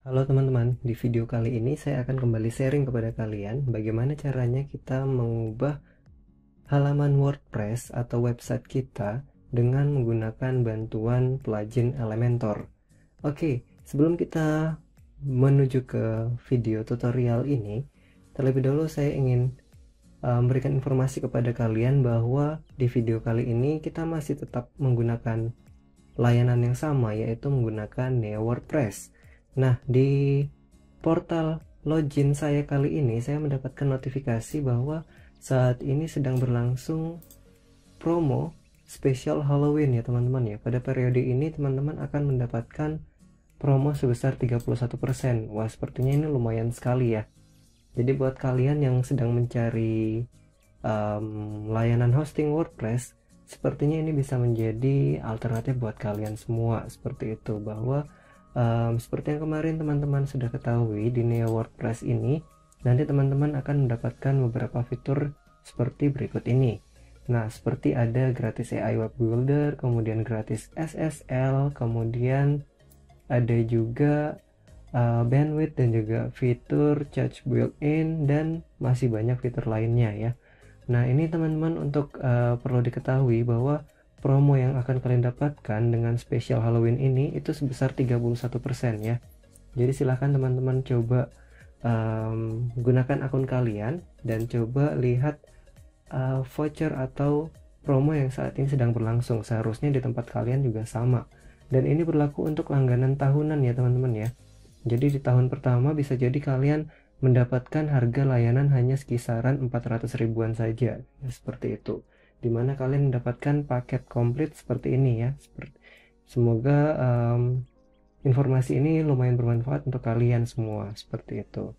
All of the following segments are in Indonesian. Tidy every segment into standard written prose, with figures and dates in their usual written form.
Halo teman-teman, di video kali ini saya akan kembali sharing kepada kalian bagaimana caranya kita mengubah halaman WordPress atau website kita dengan menggunakan bantuan plugin Elementor. Oke, sebelum kita menuju ke video tutorial ini, terlebih dahulu saya ingin memberikan informasi kepada kalian bahwa di video kali ini kita masih tetap menggunakan layanan yang sama, yaitu menggunakan Neo WordPress. Nah, di portal login saya kali ini saya mendapatkan notifikasi bahwa saat ini sedang berlangsung promo spesial Halloween ya teman-teman ya. Pada periode ini teman-teman akan mendapatkan promo sebesar 31%. Wah, sepertinya ini lumayan sekali ya. Jadi buat kalian yang sedang mencari layanan hosting WordPress, sepertinya ini bisa menjadi alternatif buat kalian semua. Seperti itu, bahwa seperti yang kemarin teman-teman sudah ketahui, di Neo WordPress ini nanti teman-teman akan mendapatkan beberapa fitur seperti berikut ini. Nah, seperti ada gratis AI Web Builder, kemudian gratis SSL, kemudian ada juga bandwidth dan juga fitur charge built-in, dan masih banyak fitur lainnya ya. Nah, ini teman-teman untuk perlu diketahui bahwa promo yang akan kalian dapatkan dengan spesial Halloween ini itu sebesar 31% ya. Jadi silahkan teman-teman coba gunakan akun kalian dan coba lihat voucher atau promo yang saat ini sedang berlangsung. Seharusnya di tempat kalian juga sama. Dan ini berlaku untuk langganan tahunan ya teman-teman ya. Jadi di tahun pertama bisa jadi kalian mendapatkan harga layanan hanya sekisaran 400 ribuan saja ya, seperti itu, dimana kalian mendapatkan paket komplit seperti ini ya. Semoga informasi ini lumayan bermanfaat untuk kalian semua, seperti itu.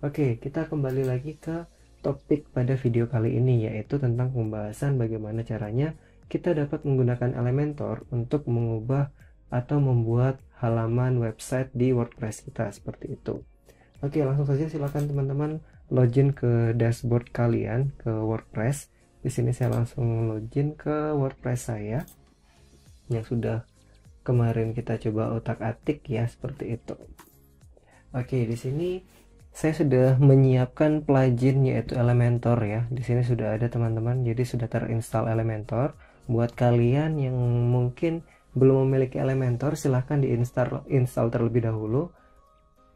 Oke, kita kembali lagi ke topik pada video kali ini, yaitu tentang pembahasan bagaimana caranya kita dapat menggunakan Elementor untuk mengubah atau membuat halaman website di WordPress kita, seperti itu. Oke, langsung saja silakan teman-teman login ke dashboard kalian, ke WordPress. Di sini saya langsung login ke WordPress saya yang sudah kemarin kita coba otak-atik ya, seperti itu. Oke, di sini saya sudah menyiapkan plugin yaitu Elementor ya. Di sini sudah ada teman-teman, jadi sudah terinstall Elementor. Buat kalian yang mungkin belum memiliki Elementor, silahkan install terlebih dahulu.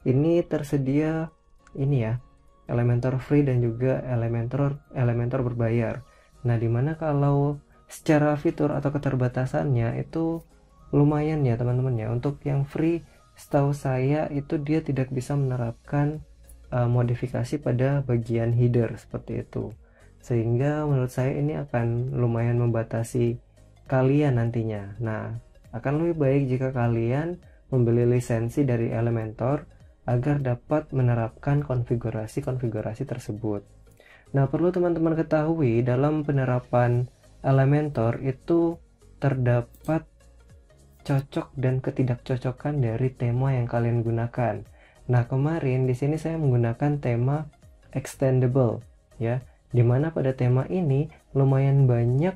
Ini tersedia ini ya, Elementor free dan juga Elementor berbayar. Nah, dimana kalau secara fitur atau keterbatasannya itu lumayan ya teman-teman ya. Untuk yang free, setahu saya itu dia tidak bisa menerapkan modifikasi pada bagian header seperti itu. Sehingga menurut saya ini akan lumayan membatasi kalian nantinya. Nah, akan lebih baik jika kalian membeli lisensi dari Elementor agar dapat menerapkan konfigurasi-konfigurasi tersebut. Nah, perlu teman-teman ketahui dalam penerapan Elementor itu terdapat cocok dan ketidakcocokan dari tema yang kalian gunakan. Nah, kemarin di sini saya menggunakan tema extendable ya, dimana pada tema ini lumayan banyak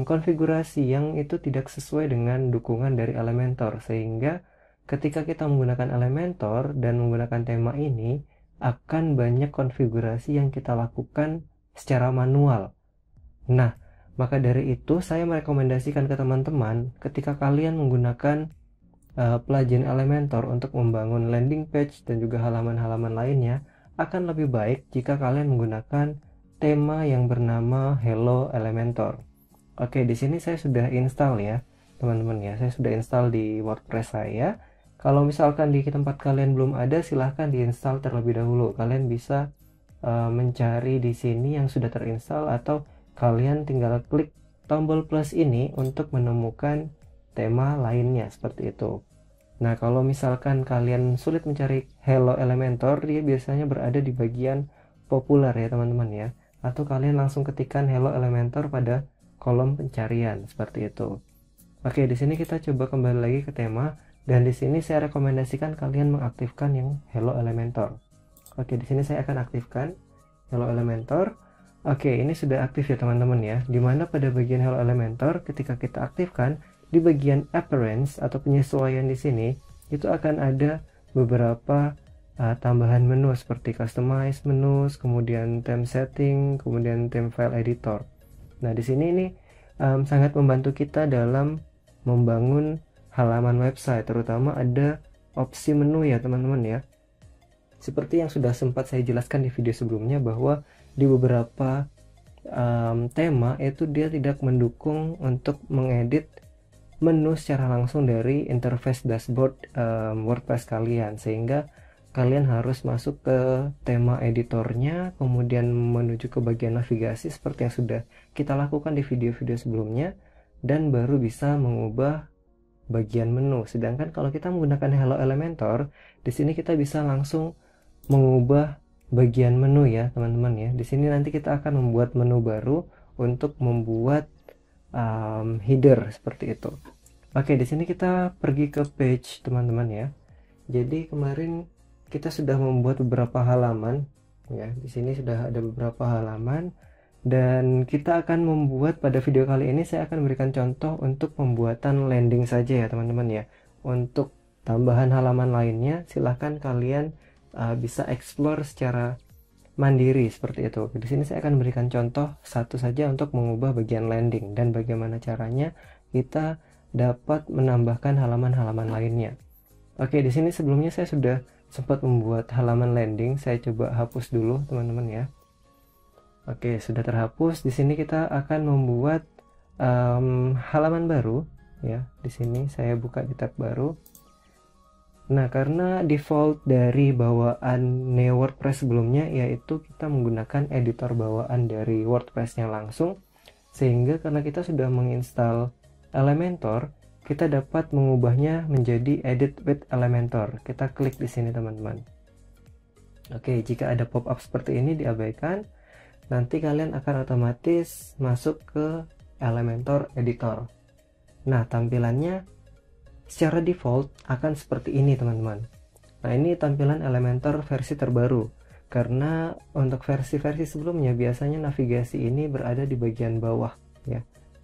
konfigurasi yang itu tidak sesuai dengan dukungan dari Elementor, sehingga ketika kita menggunakan Elementor dan menggunakan tema ini akan banyak konfigurasi yang kita lakukan secara manual. Nah, maka dari itu saya merekomendasikan ke teman-teman ketika kalian menggunakan plugin Elementor untuk membangun landing page dan juga halaman-halaman lainnya, akan lebih baik jika kalian menggunakan tema yang bernama Hello Elementor. Oke, di sini saya sudah install ya teman-teman ya. Saya sudah install di WordPress saya. Kalau misalkan di tempat kalian belum ada, silahkan diinstal terlebih dahulu. Kalian bisa mencari di sini yang sudah terinstall, atau kalian tinggal klik tombol plus ini untuk menemukan tema lainnya, seperti itu. Nah, kalau misalkan kalian sulit mencari Hello Elementor, dia biasanya berada di bagian populer ya teman-teman ya. Atau kalian langsung ketikkan Hello Elementor pada kolom pencarian, seperti itu. Oke, di sini kita coba kembali lagi ke tema. Dan di sini saya rekomendasikan kalian mengaktifkan yang Hello Elementor. Oke, di sini saya akan aktifkan Hello Elementor. Oke, ini sudah aktif ya teman-teman ya. Dimana pada bagian Hello Elementor, ketika kita aktifkan di bagian appearance atau penyesuaian di sini, itu akan ada beberapa tambahan menu seperti customize menu, kemudian theme setting, kemudian theme file editor. Nah, di sini ini sangat membantu kita dalam membangun halaman website, terutama ada opsi menu ya teman-teman ya. Seperti yang sudah sempat saya jelaskan di video sebelumnya, bahwa di beberapa tema itu dia tidak mendukung untuk mengedit menu secara langsung dari interface dashboard WordPress kalian, sehingga kalian harus masuk ke tema editornya, kemudian menuju ke bagian navigasi seperti yang sudah kita lakukan di video-video sebelumnya, dan baru bisa mengubah bagian menu. Sedangkan kalau kita menggunakan Hello Elementor, di sini kita bisa langsung mengubah bagian menu ya teman-teman ya. Di sini nanti kita akan membuat menu baru untuk membuat header seperti itu. Oke, di sini kita pergi ke page teman-teman ya. Jadi kemarin kita sudah membuat beberapa halaman ya. Di sini sudah ada beberapa halaman, dan kita akan membuat, pada video kali ini saya akan berikan contoh untuk pembuatan landing saja ya teman-teman ya. Untuk tambahan halaman lainnya silahkan kalian bisa explore secara mandiri seperti itu. Di sini saya akan berikan contoh satu saja untuk mengubah bagian landing dan bagaimana caranya kita dapat menambahkan halaman-halaman lainnya. Oke, di sini sebelumnya saya sudah sempat membuat halaman landing. Saya coba hapus dulu teman-teman ya. Oke, sudah terhapus. Di sini kita akan membuat halaman baru ya. Di sini saya buka di tab baru. Nah, karena default dari bawaan Neo WordPress sebelumnya yaitu kita menggunakan editor bawaan dari WordPress-nya langsung, sehingga karena kita sudah menginstal Elementor, kita dapat mengubahnya menjadi Edit with Elementor. Kita klik di sini teman-teman. Oke, jika ada pop-up seperti ini diabaikan, nanti kalian akan otomatis masuk ke Elementor Editor. Nah, tampilannya secara default akan seperti ini teman-teman. Nah, ini tampilan Elementor versi terbaru, karena untuk versi-versi sebelumnya biasanya navigasi ini berada di bagian bawah ya.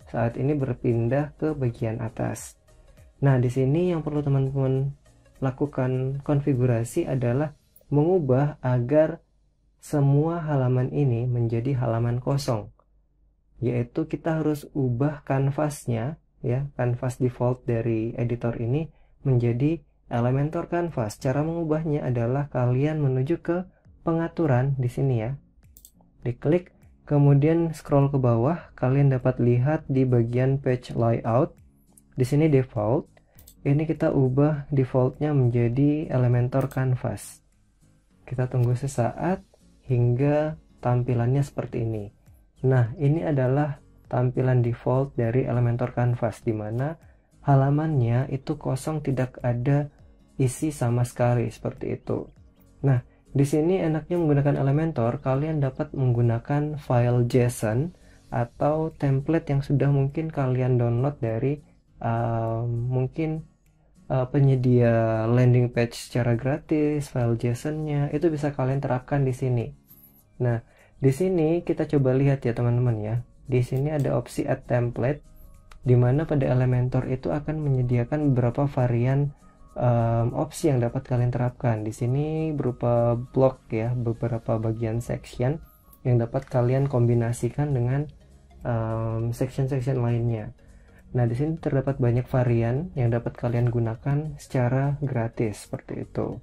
Saat ini berpindah ke bagian atas. Nah, di sini yang perlu teman-teman lakukan konfigurasi adalah mengubah agar semua halaman ini menjadi halaman kosong, yaitu kita harus ubah kanvasnya ya, kanvas default dari editor ini menjadi Elementor Canvas. Cara mengubahnya adalah kalian menuju ke pengaturan di sini ya, diklik, kemudian scroll ke bawah, kalian dapat lihat di bagian page layout. Di sini default, ini kita ubah defaultnya menjadi Elementor Canvas. Kita tunggu sesaat hingga tampilannya seperti ini. Nah, ini adalah tampilan default dari Elementor Canvas, di mana halamannya itu kosong, tidak ada isi sama sekali seperti itu. Nah, di sini enaknya menggunakan Elementor, kalian dapat menggunakan file JSON atau template yang sudah mungkin kalian download dari mungkin penyedia landing page secara gratis. File JSON-nya itu bisa kalian terapkan di sini. Nah, di sini kita coba lihat ya teman-teman ya. Di sini ada opsi add template, di mana pada Elementor itu akan menyediakan beberapa varian opsi yang dapat kalian terapkan. Di sini berupa blok ya, beberapa bagian section yang dapat kalian kombinasikan dengan section-section lainnya. Nah, di sini terdapat banyak varian yang dapat kalian gunakan secara gratis seperti itu.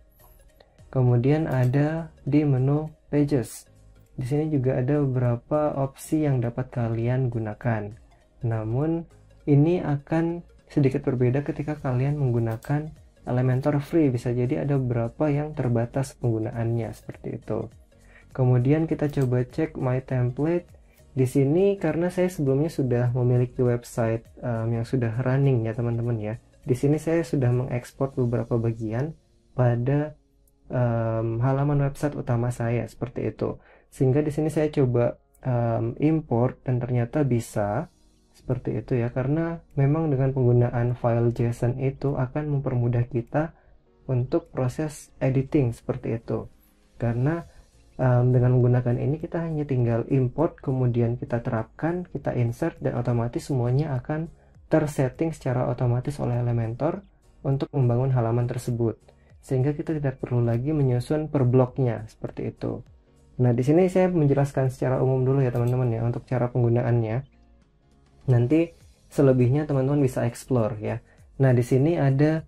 Kemudian ada di menu pages. Di sini juga ada beberapa opsi yang dapat kalian gunakan. Namun ini akan sedikit berbeda ketika kalian menggunakan Elementor free. Bisa jadi ada beberapa yang terbatas penggunaannya seperti itu. Kemudian kita coba cek my template. Di sini karena saya sebelumnya sudah memiliki website yang sudah running ya teman-teman ya. Di sini saya sudah mengekspor beberapa bagian pada halaman website utama saya seperti itu. Sehingga di sini saya coba import dan ternyata bisa seperti itu ya, karena memang dengan penggunaan file JSON itu akan mempermudah kita untuk proses editing seperti itu. Karena dengan menggunakan ini kita hanya tinggal import, kemudian kita terapkan, kita insert, dan otomatis semuanya akan tersetting secara otomatis oleh Elementor untuk membangun halaman tersebut. sehingga kita tidak perlu lagi menyusun per bloknya seperti itu. Nah, di sini saya menjelaskan secara umum dulu ya teman-teman ya untuk cara penggunaannya. Nanti selebihnya teman-teman bisa explore ya. Nah, di sini ada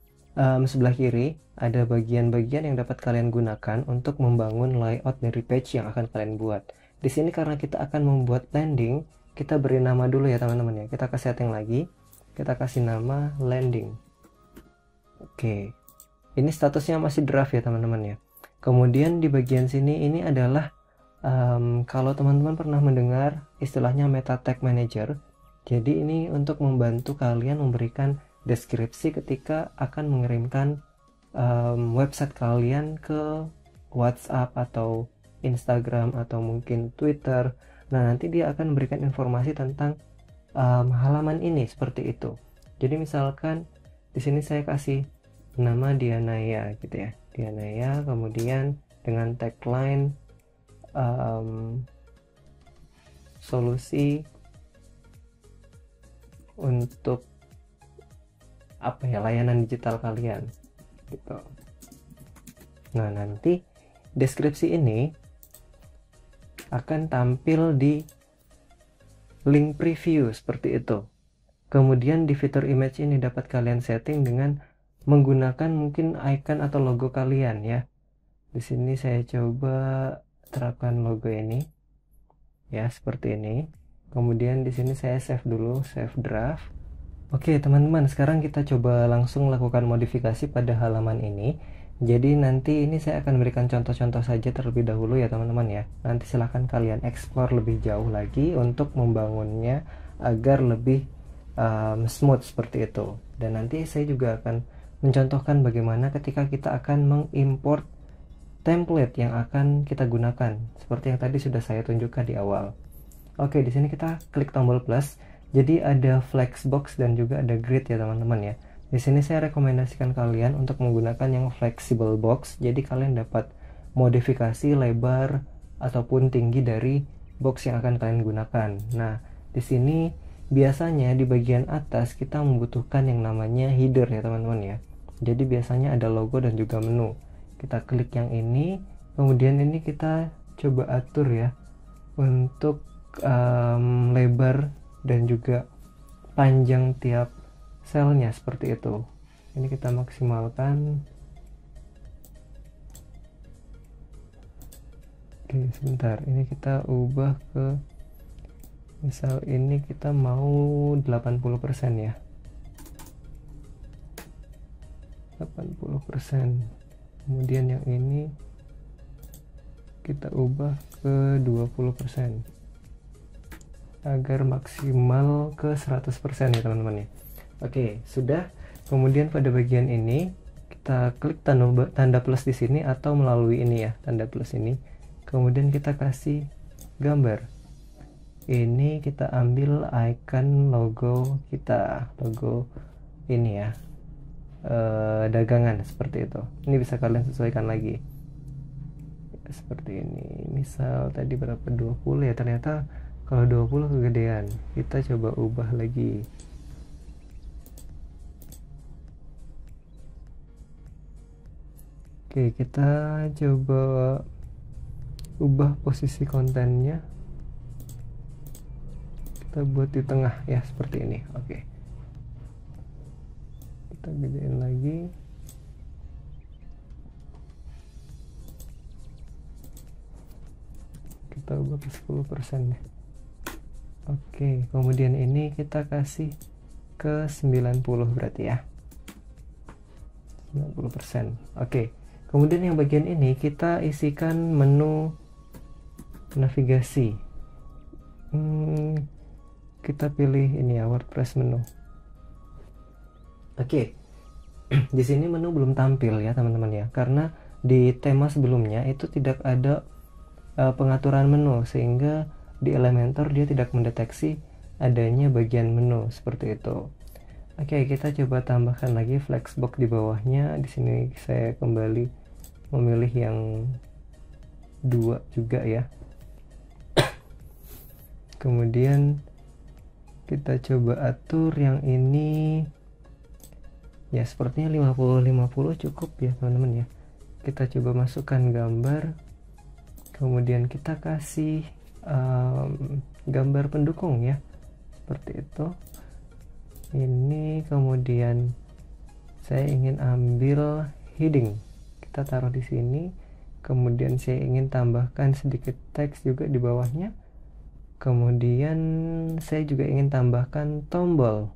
sebelah kiri ada bagian-bagian yang dapat kalian gunakan untuk membangun layout dari page yang akan kalian buat. Di sini karena kita akan membuat landing, kita beri nama dulu ya teman-teman ya. Kita ke setting lagi, kita kasih nama landing. Oke, ini statusnya masih draft ya teman-teman ya. Kemudian di bagian sini ini adalah kalau teman-teman pernah mendengar istilahnya meta tag manager. Jadi ini untuk membantu kalian memberikan deskripsi ketika akan mengirimkan website kalian ke WhatsApp atau Instagram atau mungkin Twitter. Nah, nanti dia akan memberikan informasi tentang halaman ini seperti itu. Jadi misalkan di sini saya kasih nama Dianaya gitu ya, Dianaya, kemudian dengan tagline solusi untuk apa ya, layanan digital kalian gitu. Nah, nanti deskripsi ini akan tampil di link preview seperti itu. Kemudian di fitur image ini dapat kalian setting dengan menggunakan mungkin icon atau logo kalian ya. Di sini saya coba terapkan logo ini ya, seperti ini. Kemudian di sini saya save dulu, save draft. Oke teman-teman, sekarang kita coba langsung lakukan modifikasi pada halaman ini. Jadi nanti ini saya akan berikan contoh-contoh saja terlebih dahulu ya teman-teman ya. Nanti silahkan kalian explore lebih jauh lagi untuk membangunnya agar lebih smooth seperti itu. Dan nanti saya juga akan mencontohkan bagaimana ketika kita akan mengimport template yang akan kita gunakan, seperti yang tadi sudah saya tunjukkan di awal. Oke, di sini kita klik tombol plus. Jadi ada flexbox dan juga ada grid ya teman-teman ya. Di sini saya rekomendasikan kalian untuk menggunakan yang flexible box. Jadi kalian dapat modifikasi lebar ataupun tinggi dari box yang akan kalian gunakan. Nah, di sini biasanya di bagian atas kita membutuhkan yang namanya header ya teman-teman ya. Jadi biasanya ada logo dan juga menu. Kita klik yang ini, kemudian ini kita coba atur ya untuk lebar dan juga panjang tiap selnya seperti itu. Ini kita maksimalkan. Oke, sebentar. Ini kita ubah ke, misal ini kita mau 80% ya. 80%. Kemudian yang ini kita ubah ke 20%. Agar maksimal ke 100% ya teman-teman ya. Oke, sudah. Kemudian pada bagian ini kita klik tanda plus di sini atau melalui ini ya, tanda plus ini. Kemudian kita kasih gambar. Ini kita ambil icon logo kita, logo ini ya, dagangan seperti itu. Ini bisa kalian sesuaikan lagi. Seperti ini. Misal tadi berapa, 20 ya, ternyata kalau 20 kegedean. Kita coba ubah lagi. Oke, kita coba ubah posisi kontennya. Kita buat di tengah ya, seperti ini. Oke. Kita gedein lagi. Kita ubah ke 10% ya. Oke, kemudian ini kita kasih ke 90 berarti ya. 90%. Oke. Kemudian yang bagian ini kita isikan menu navigasi. Kita pilih ini ya, WordPress menu. Oke. Di sini menu belum tampil ya, teman-teman ya. Karena di tema sebelumnya itu tidak ada pengaturan menu, sehingga di Elementor dia tidak mendeteksi adanya bagian menu seperti itu. Oke, kita coba tambahkan lagi flexbox di bawahnya. Di sini saya kembali memilih yang 2 juga ya. Kemudian kita coba atur yang ini Ya sepertinya 50-50 cukup ya teman-teman ya. Kita coba masukkan gambar, kemudian kita kasih gambar pendukung ya, seperti itu. Ini kemudian saya ingin ambil heading, kita taruh di sini. Kemudian saya ingin tambahkan sedikit teks juga di bawahnya. Kemudian saya juga ingin tambahkan tombol.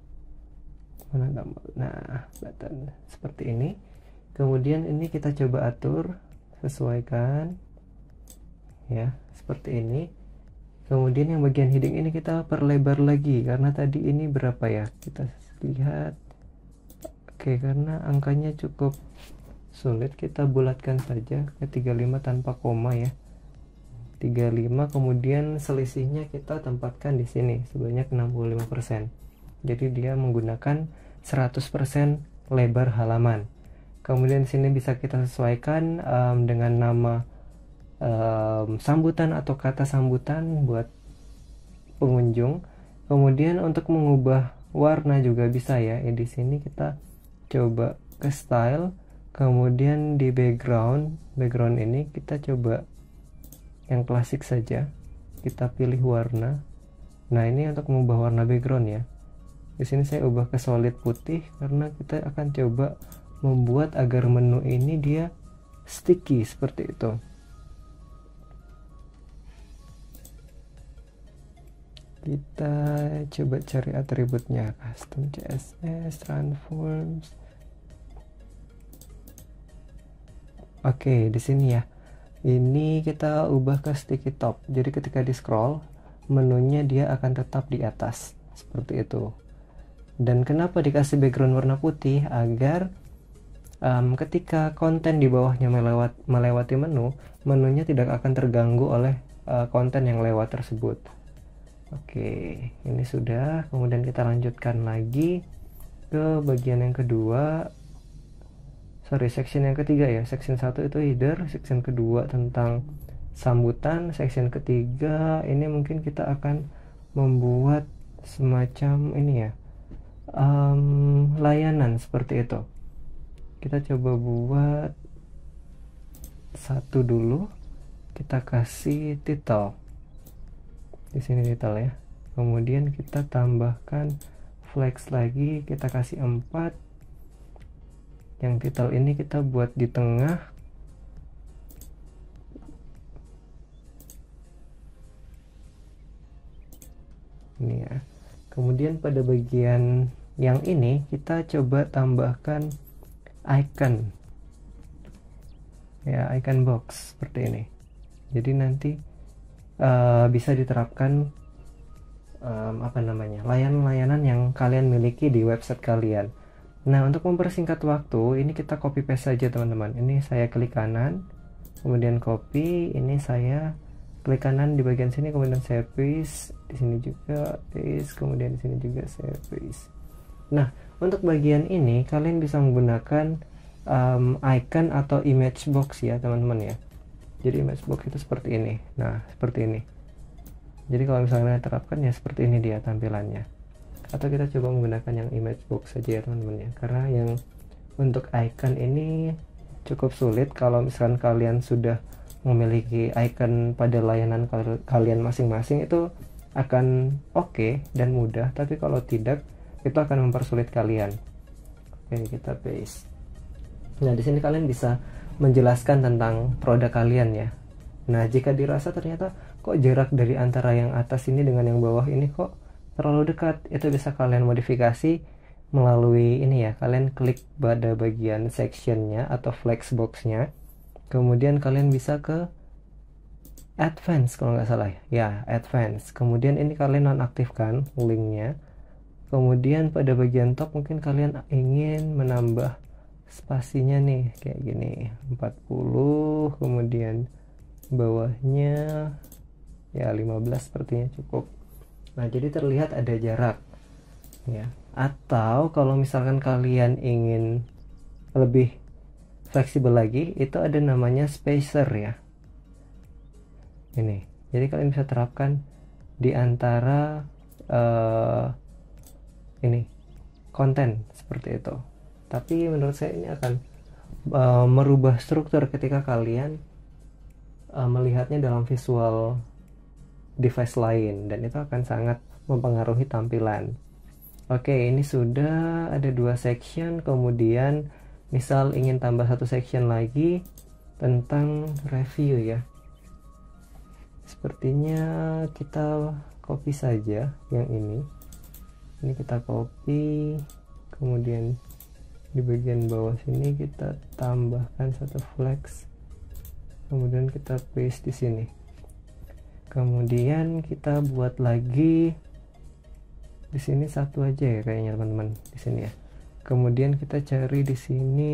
Mana tombol? Nah, button seperti ini. Kemudian ini kita coba atur, sesuaikan ya, seperti ini. Kemudian yang bagian heading ini kita perlebar lagi, karena tadi ini berapa ya, kita lihat. Oke, karena angkanya cukup sulit, kita bulatkan saja ke 35 tanpa koma ya, 35. Kemudian selisihnya kita tempatkan di sini sebanyak 65%. Jadi dia menggunakan 100% lebar halaman. Kemudian sini bisa kita sesuaikan dengan nama sambutan atau kata sambutan buat pengunjung. Kemudian untuk mengubah warna juga bisa ya. Di sini kita coba ke style, kemudian di background ini kita coba yang klasik saja, kita pilih warna. Nah ini untuk mengubah warna background ya. Di sini saya ubah ke solid putih karena kita akan coba membuat agar menu ini dia sticky seperti itu. Kita coba cari atributnya, custom CSS, transforms. Oke, di sini ya. Ini kita ubah ke sticky top. Jadi ketika di scroll, menunya dia akan tetap di atas seperti itu. Dan kenapa dikasih background warna putih? Agar ketika konten di bawahnya melewati menu, menunya tidak akan terganggu oleh konten yang lewat tersebut. Oke, ini sudah. Kemudian kita lanjutkan lagi ke bagian yang kedua. Section yang ketiga ya. Section 1 itu header, section kedua tentang sambutan, section ketiga ini mungkin kita akan membuat semacam ini ya, layanan seperti itu. Kita coba buat satu dulu, kita kasih title. Di sini title ya. Kemudian kita tambahkan flex lagi, kita kasih 4. Yang title ini kita buat di tengah. Ini ya. Kemudian pada bagian yang ini kita coba tambahkan icon. Ya, icon box seperti ini. Jadi nanti bisa diterapkan layanan-layanan yang kalian miliki di website kalian. Nah, untuk mempersingkat waktu, ini kita copy paste saja teman-teman. Ini saya klik kanan, kemudian copy, ini saya klik kanan di bagian sini, kemudian saya paste, di sini juga paste, kemudian di sini juga saya paste. Nah, untuk bagian ini kalian bisa menggunakan icon atau image box ya teman-teman ya. Jadi image box itu seperti ini. Nah, seperti ini. Jadi kalau misalnya terapkan ya seperti ini dia tampilannya. Atau kita coba menggunakan yang image box saja ya teman-teman ya. Karena yang untuk icon ini cukup sulit. Kalau misalkan kalian sudah memiliki icon pada layanan kalian masing-masing, itu akan oke dan mudah. Tapi kalau tidak, itu akan mempersulit kalian. Oke, kita paste. Nah, di sini kalian bisa menjelaskan tentang produk kalian ya. Nah, jika dirasa ternyata kok jarak dari antara yang atas ini dengan yang bawah ini kok terlalu dekat, itu bisa kalian modifikasi melalui ini ya. Kalian klik pada bagian sectionnya atau flex boxnya, kemudian kalian bisa ke advance kalau nggak salah ya, advance. Kemudian ini kalian nonaktifkan linknya. Kemudian pada bagian top mungkin kalian ingin menambah spasinya nih kayak gini 40, kemudian bawahnya ya 15 sepertinya cukup. Nah, jadi terlihat ada jarak ya. Atau kalau misalkan kalian ingin lebih fleksibel lagi, itu ada namanya spacer ya. Ini. Jadi kalian bisa terapkan di antara ini konten seperti itu. tapi menurut saya ini akan merubah struktur ketika kalian melihatnya dalam visual device lain, dan itu akan sangat mempengaruhi tampilan. Oke, ini sudah ada 2 section. Kemudian misal ingin tambah 1 section lagi tentang review ya, sepertinya kita copy saja yang ini kita copy, kemudian di bagian bawah sini kita tambahkan 1 flex, kemudian kita paste di sini. Kemudian kita buat lagi di sini 1 aja ya kayaknya teman-teman, di sini ya. Kemudian kita cari di sini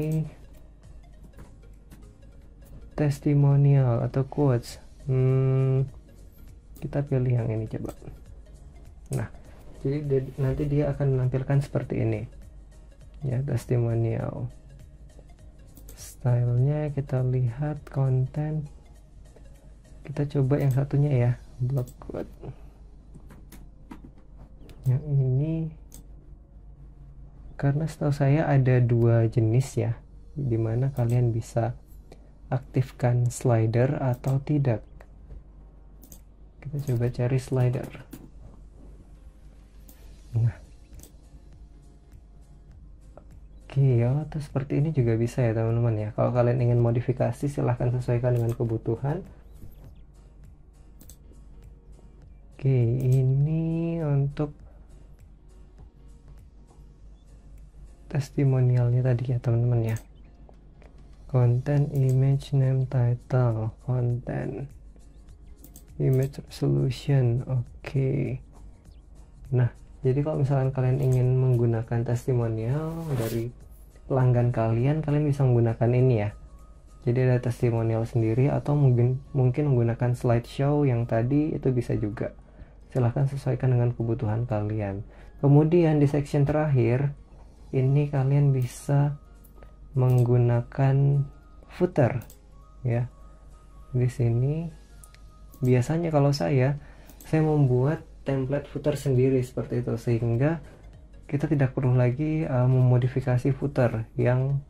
testimonial atau quotes. Kita pilih yang ini coba. Nah, jadi nanti dia akan menampilkan seperti ini ya, testimonial. Stylenya kita lihat, konten kita coba yang satunya ya, block quote. Yang ini karena setahu saya ada 2 jenis ya, dimana kalian bisa aktifkan slider atau tidak. Kita coba cari slider. Nah, oke ya, atau seperti ini juga bisa ya teman-teman ya. Kalau kalian ingin modifikasi, silahkan sesuaikan dengan kebutuhan. Oke, ini untuk testimonialnya tadi ya teman-teman ya. Content, image, name, title, content, image resolution. Oke. Nah, jadi kalau misalkan kalian ingin menggunakan testimonial dari pelanggan kalian bisa menggunakan ini ya. Jadi ada testimonial sendiri, atau mungkin menggunakan slideshow yang tadi itu bisa juga. Silahkan sesuaikan dengan kebutuhan kalian. Kemudian di section terakhir ini kalian bisa menggunakan footer ya. Di sini biasanya kalau saya membuat template footer sendiri seperti itu, sehingga kita tidak perlu lagi memodifikasi footer yang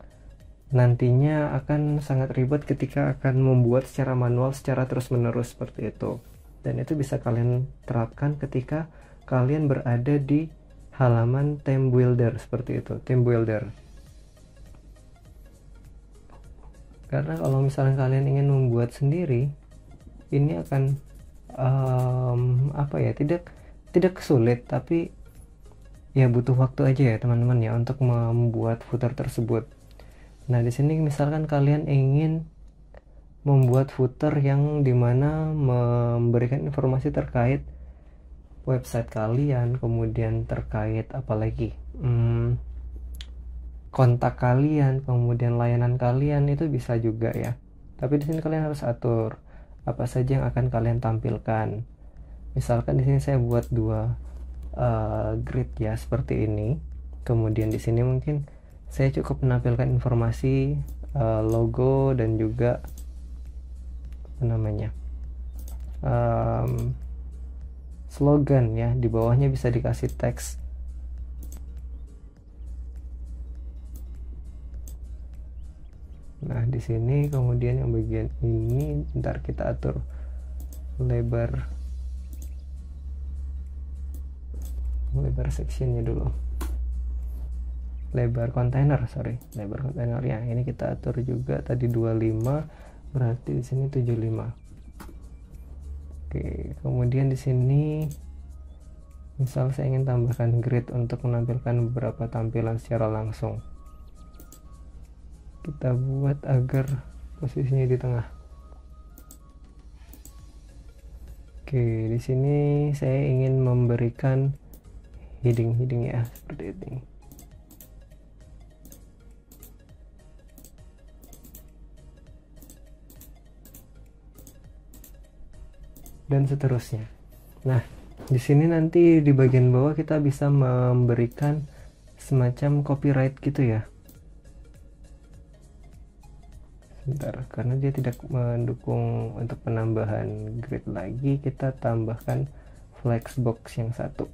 nantinya akan sangat ribet ketika akan membuat secara manual, secara terus-menerus seperti itu. Dan itu bisa kalian terapkan ketika kalian berada di halaman theme builder seperti itu, theme builder. Karena kalau misalnya kalian ingin membuat sendiri, ini akan tidak sulit, tapi ya butuh waktu aja ya teman-teman ya untuk membuat footer tersebut. Nah, di sini misalkan kalian ingin membuat footer yang dimana memberikan informasi terkait website kalian, kemudian terkait apalagi kontak kalian, kemudian layanan kalian, itu bisa juga ya. Tapi di sini kalian harus atur apa saja yang akan kalian tampilkan. Misalkan di sini saya buat 2 grid ya seperti ini. Kemudian di sini mungkin saya cukup menampilkan informasi logo dan juga slogan ya. Di bawahnya bisa dikasih teks. Nah, di sini kemudian yang bagian ini ntar kita atur lebar sectionnya dulu, lebar kontainer ya. Ini kita atur juga tadi 25, berarti di sini 75. Oke, kemudian di sini misal saya ingin tambahkan grid untuk menampilkan beberapa tampilan secara langsung. Kita buat agar posisinya di tengah. Oke, di sini saya ingin memberikan heading ya seperti ini. Dan seterusnya. Nah, di sini nanti di bagian bawah kita bisa memberikan semacam copyright gitu ya. Sebentar, karena dia tidak mendukung untuk penambahan grid lagi, kita tambahkan flexbox yang 1.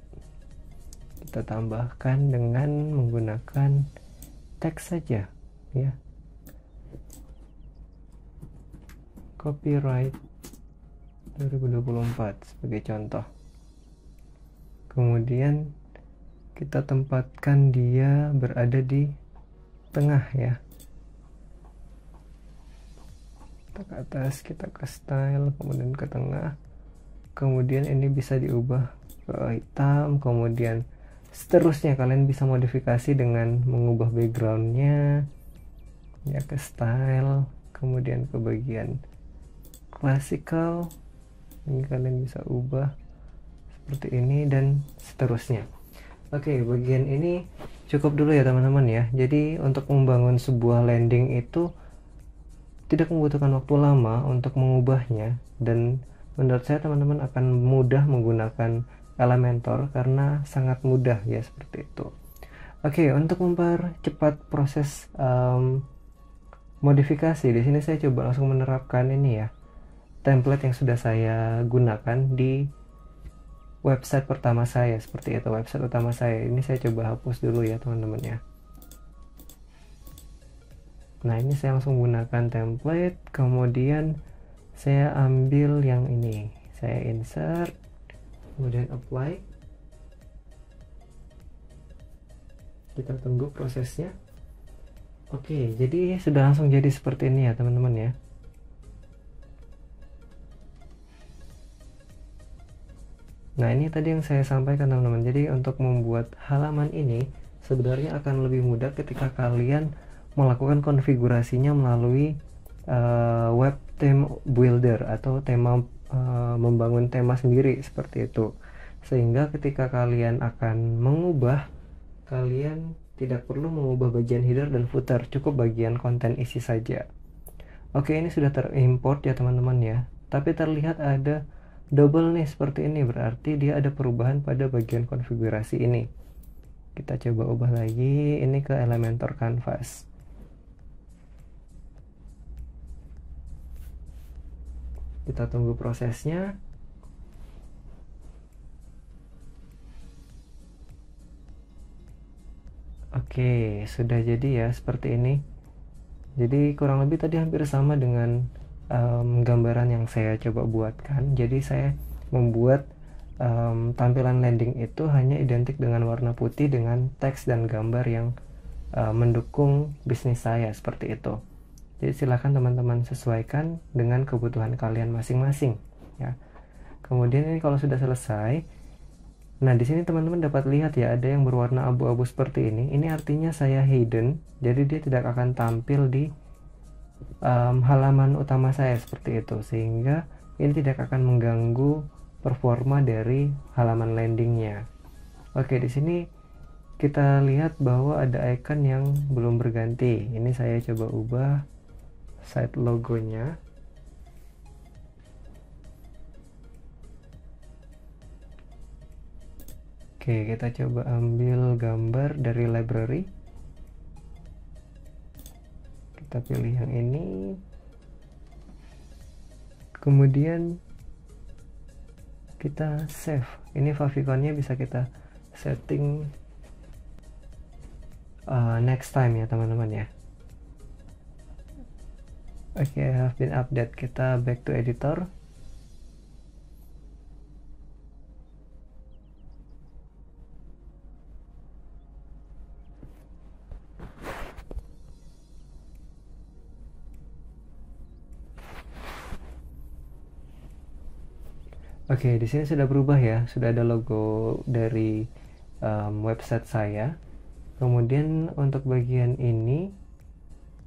Kita tambahkan dengan menggunakan teks saja ya, copyright 2024 sebagai contoh. Kemudian kita tempatkan dia berada di tengah ya, kita ke atas, kita ke style, kemudian ke tengah, kemudian ini bisa diubah ke hitam, kemudian seterusnya kalian bisa modifikasi dengan mengubah backgroundnya ya, ke style, kemudian ke bagian classical, ini kalian bisa ubah seperti ini dan seterusnya. Oke, bagian ini cukup dulu ya teman-teman ya. Jadi untuk membangun sebuah landing itu tidak membutuhkan waktu lama untuk mengubahnya, dan menurut saya teman-teman akan mudah menggunakan Elementor karena sangat mudah ya, seperti itu. Oke, untuk mempercepat proses modifikasi, di sini saya coba langsung menerapkan ini ya, template yang sudah saya gunakan di website pertama saya, seperti itu. Website utama saya ini saya coba hapus dulu ya teman-teman ya. Nah, ini saya langsung menggunakan template, kemudian saya ambil yang ini, saya insert, kemudian apply. Kita tunggu prosesnya. Oke, jadi sudah langsung jadi seperti ini ya teman-teman ya. Nah, ini tadi yang saya sampaikan teman-teman. Jadi untuk membuat halaman ini sebenarnya akan lebih mudah ketika kalian melakukan konfigurasinya melalui web theme builder atau tema membangun tema sendiri seperti itu. Sehingga ketika kalian akan mengubah, kalian tidak perlu mengubah bagian header dan footer, cukup bagian konten isi saja. Oke, ini sudah terimport ya teman-teman ya. Tapi terlihat ada double nih seperti ini, berarti dia ada perubahan pada bagian konfigurasi ini. Kita coba ubah lagi ini ke Elementor Canvas. Kita tunggu prosesnya. Oke, sudah jadi ya seperti ini. Jadi kurang lebih tadi hampir sama dengan gambaran yang saya coba buatkan. Jadi saya membuat tampilan landing itu hanya identik dengan warna putih dengan teks dan gambar yang mendukung bisnis saya, seperti itu. Jadi silakan teman-teman sesuaikan dengan kebutuhan kalian masing-masing ya. Kemudian ini kalau sudah selesai, nah di sini teman-teman dapat lihat ya, ada yang berwarna abu-abu seperti ini. Ini artinya saya hidden, jadi dia tidak akan tampil di halaman utama saya seperti itu, sehingga ini tidak akan mengganggu performa dari halaman landingnya. Oke, di sini kita lihat bahwa ada icon yang belum berganti. Ini saya coba ubah site logonya. Oke, kita coba ambil gambar dari library. Kita pilih yang ini. Kemudian kita save. Ini favicon-nya bisa kita setting next time ya teman-teman ya. Oke, have been update. Kita back to editor. Oke, di sini sudah berubah ya, sudah ada logo dari website saya. Kemudian untuk bagian ini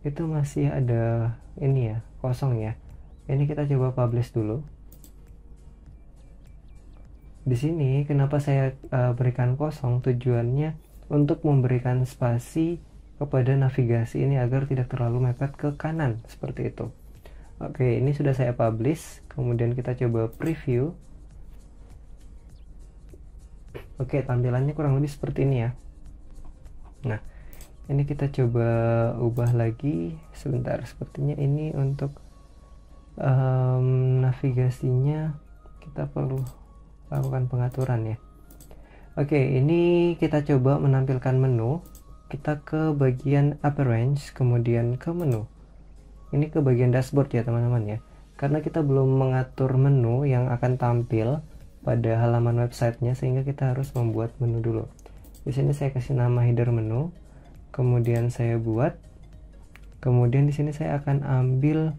itu masih ada ini ya, kosong ya. Ini kita coba publish dulu. Di sini kenapa saya berikan kosong, tujuannya untuk memberikan spasi kepada navigasi ini agar tidak terlalu mepet ke kanan seperti itu. Oke, ini sudah saya publish. Kemudian kita coba preview. Oke, tampilannya kurang lebih seperti ini ya. Nah, ini kita coba ubah lagi sebentar. Sepertinya ini untuk navigasinya kita perlu lakukan pengaturan ya. Oke, ini kita coba menampilkan menu. kita ke bagian Appearance, kemudian ke menu. Ini ke bagian dashboard ya teman-teman ya. Karena kita belum mengatur menu yang akan tampil pada halaman websitenya, sehingga kita harus membuat menu dulu. Di sini saya kasih nama header menu, kemudian saya buat, kemudian di sini saya akan ambil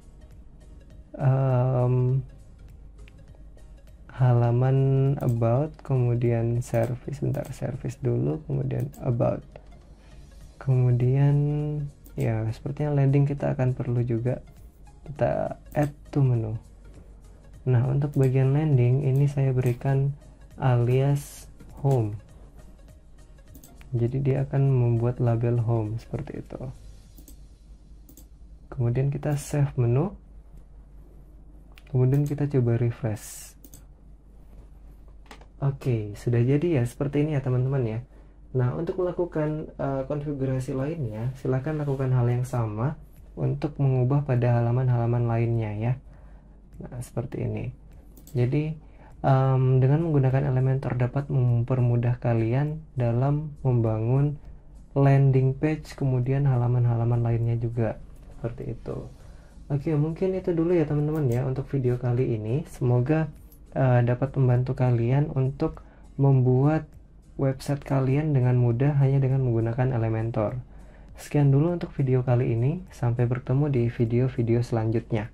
halaman about, kemudian service, bentar, service dulu, kemudian about, kemudian ya sepertinya landing kita akan perlu juga kita add to menu. Nah, untuk bagian landing ini saya berikan alias home, jadi dia akan membuat label home seperti itu. Kemudian kita save menu, kemudian kita coba refresh. Oke, sudah jadi ya seperti ini ya teman-teman ya. Nah, untuk melakukan konfigurasi lainnya, silahkan lakukan hal yang sama untuk mengubah pada halaman-halaman lainnya ya. Nah, seperti ini. Jadi dengan menggunakan Elementor dapat mempermudah kalian dalam membangun landing page, kemudian halaman-halaman lainnya juga seperti itu. Oke, mungkin itu dulu ya teman-teman ya untuk video kali ini. Semoga dapat membantu kalian untuk membuat website kalian dengan mudah hanya dengan menggunakan Elementor. Sekian dulu untuk video kali ini, sampai bertemu di video-video selanjutnya.